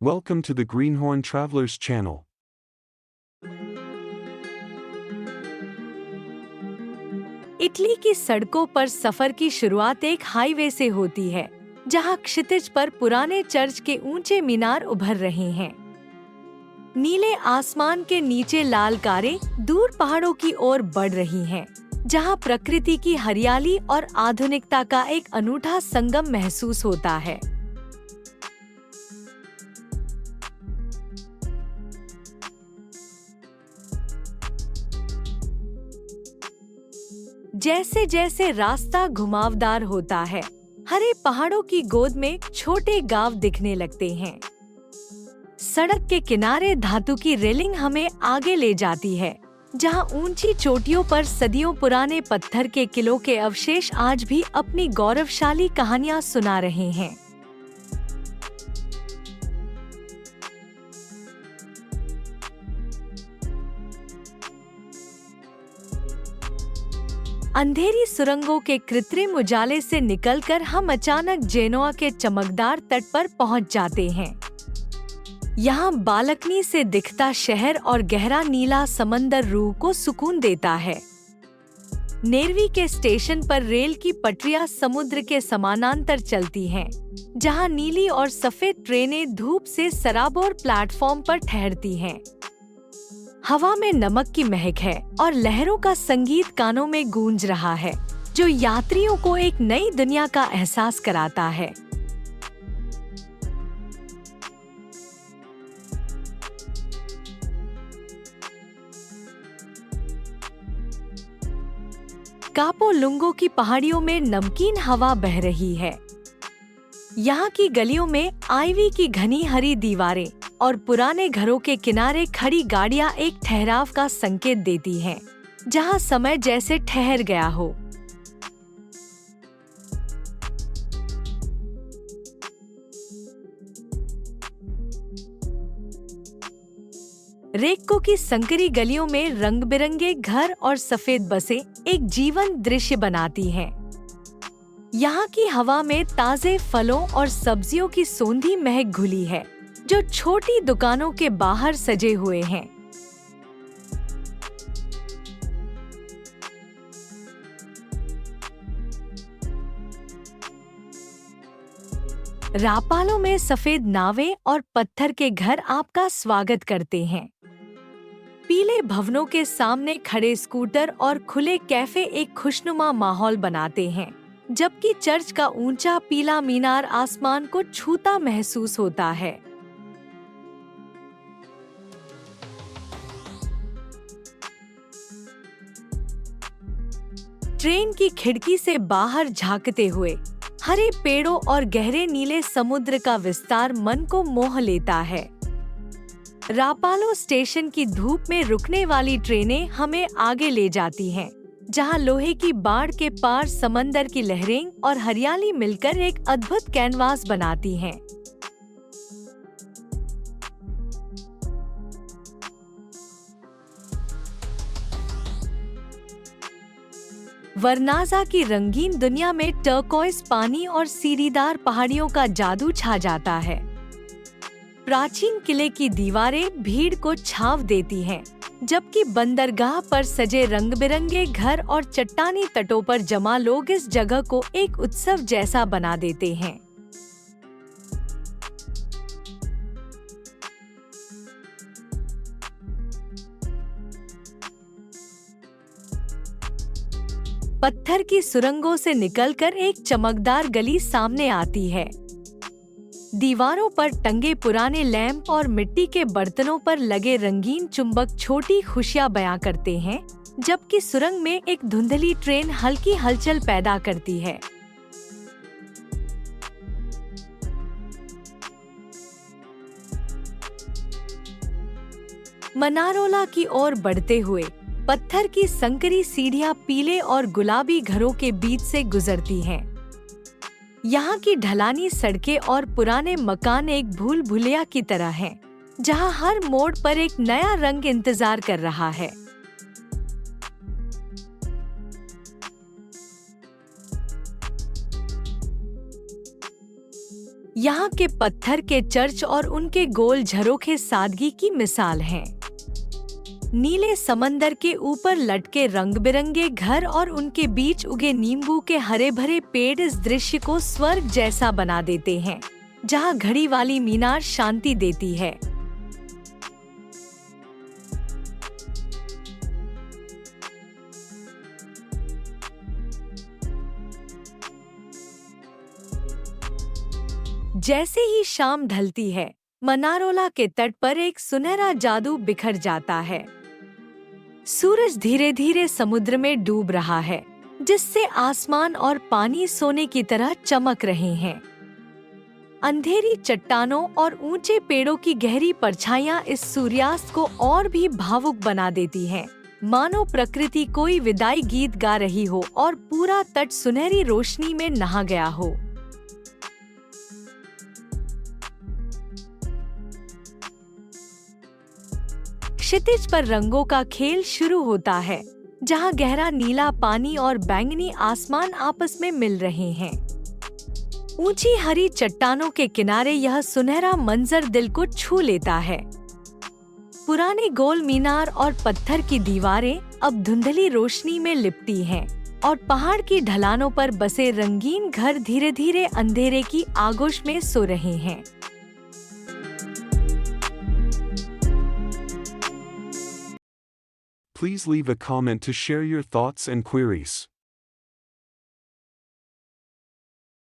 Welcome to the Greenhorn Travelers channel. Italy की सड़कों पर सफर की शुरुआत एक हाईवे से होती है, जहां क्षितिज पर पुराने चर्च के ऊंचे मीनार उभर रहे हैं। नीले आसमान के नीचे लाल कारें दूर पहाड़ों की ओर बढ़ रही हैं, जहां प्रकृति की हरियाली और आधुनिकता का एक अनूठा संगम महसूस होता है। जैसे जैसे रास्ता घुमावदार होता है, हरे पहाड़ों की गोद में छोटे गांव दिखने लगते हैं। सड़क के किनारे धातु की रेलिंग हमें आगे ले जाती है, जहां ऊंची चोटियों पर सदियों पुराने पत्थर के किलों के अवशेष आज भी अपनी गौरवशाली कहानियां सुना रहे हैं। अंधेरी सुरंगों के कृत्रिम उजाले से निकलकर हम अचानक जेनोआ के चमकदार तट पर पहुंच जाते हैं। यहाँ बालकनी से दिखता शहर और गहरा नीला समंदर रूह को सुकून देता है। नेर्वी के स्टेशन पर रेल की पटरियां समुद्र के समानांतर चलती हैं, जहाँ नीली और सफेद ट्रेनें धूप से सराबोर प्लेटफॉर्म पर ठहरती हैं। हवा में नमक की महक है और लहरों का संगीत कानों में गूंज रहा है, जो यात्रियों को एक नई दुनिया का एहसास कराता है। कापो लुंगो की पहाड़ियों में नमकीन हवा बह रही है। यहाँ की गलियों में आइवी की घनी हरी दीवारें और पुराने घरों के किनारे खड़ी गाड़ियाँ एक ठहराव का संकेत देती हैं, जहाँ समय जैसे ठहर गया हो। रेक्को की संकरी गलियों में रंग बिरंगे घर और सफेद बसें एक जीवंत दृश्य बनाती हैं। यहाँ की हवा में ताजे फलों और सब्जियों की सोंधी महक घुली है, जो छोटी दुकानों के बाहर सजे हुए हैं। रापालो में सफेद नावें और पत्थर के घर आपका स्वागत करते हैं। पीले भवनों के सामने खड़े स्कूटर और खुले कैफे एक खुशनुमा माहौल बनाते हैं, जबकि चर्च का ऊंचा पीला मीनार आसमान को छूता महसूस होता है। ट्रेन की खिड़की से बाहर झांकते हुए हरे पेड़ों और गहरे नीले समुद्र का विस्तार मन को मोह लेता है। रापालो स्टेशन की धूप में रुकने वाली ट्रेनें हमें आगे ले जाती हैं, जहां लोहे की बाड़ के पार समंदर की लहरें और हरियाली मिलकर एक अद्भुत कैनवास बनाती हैं। वरनाजा की रंगीन दुनिया में टर्कोइज पानी और सीढ़ीदार पहाड़ियों का जादू छा जाता है। प्राचीन किले की दीवारें भीड़ को छाव देती हैं, जबकि बंदरगाह पर सजे रंग बिरंगे घर और चट्टानी तटों पर जमा लोग इस जगह को एक उत्सव जैसा बना देते हैं। पत्थर की सुरंगों से निकलकर एक चमकदार गली सामने आती है। दीवारों पर टंगे पुराने लैंप और मिट्टी के बर्तनों पर लगे रंगीन चुंबक छोटी खुशियां बयां करते हैं, जबकि सुरंग में एक धुंधली ट्रेन हल्की हलचल पैदा करती है। मनारोला की ओर बढ़ते हुए पत्थर की संकरी सीढ़ियां पीले और गुलाबी घरों के बीच से गुजरती हैं। यहाँ की ढलानी सड़कें और पुराने मकान एक भूल भुलैया की तरह हैं, जहाँ हर मोड़ पर एक नया रंग इंतजार कर रहा है। यहाँ के पत्थर के चर्च और उनके गोल झरोखे सादगी की मिसाल हैं। नीले समंदर के ऊपर लटके रंग बिरंगे घर और उनके बीच उगे नींबू के हरे भरे पेड़ इस दृश्य को स्वर्ग जैसा बना देते हैं, जहाँ घड़ी वाली मीनार शांति देती है। जैसे ही शाम ढलती है, मनारोला के तट पर एक सुनहरा जादू बिखर जाता है। सूरज धीरे धीरे समुद्र में डूब रहा है, जिससे आसमान और पानी सोने की तरह चमक रहे हैं। अंधेरी चट्टानों और ऊंचे पेड़ों की गहरी परछाइयां इस सूर्यास्त को और भी भावुक बना देती हैं, मानो प्रकृति कोई विदाई गीत गा रही हो और पूरा तट सुनहरी रोशनी में नहा गया हो। क्षितिज पर रंगों का खेल शुरू होता है, जहां गहरा नीला पानी और बैंगनी आसमान आपस में मिल रहे हैं। ऊंची हरी चट्टानों के किनारे यह सुनहरा मंजर दिल को छू लेता है। पुराने गोल मीनार और पत्थर की दीवारें अब धुंधली रोशनी में लिपटी हैं, और पहाड़ की ढलानों पर बसे रंगीन घर धीरे धीरे अंधेरे की आगोश में सो रहे हैं। Please leave a comment to share your thoughts and queries.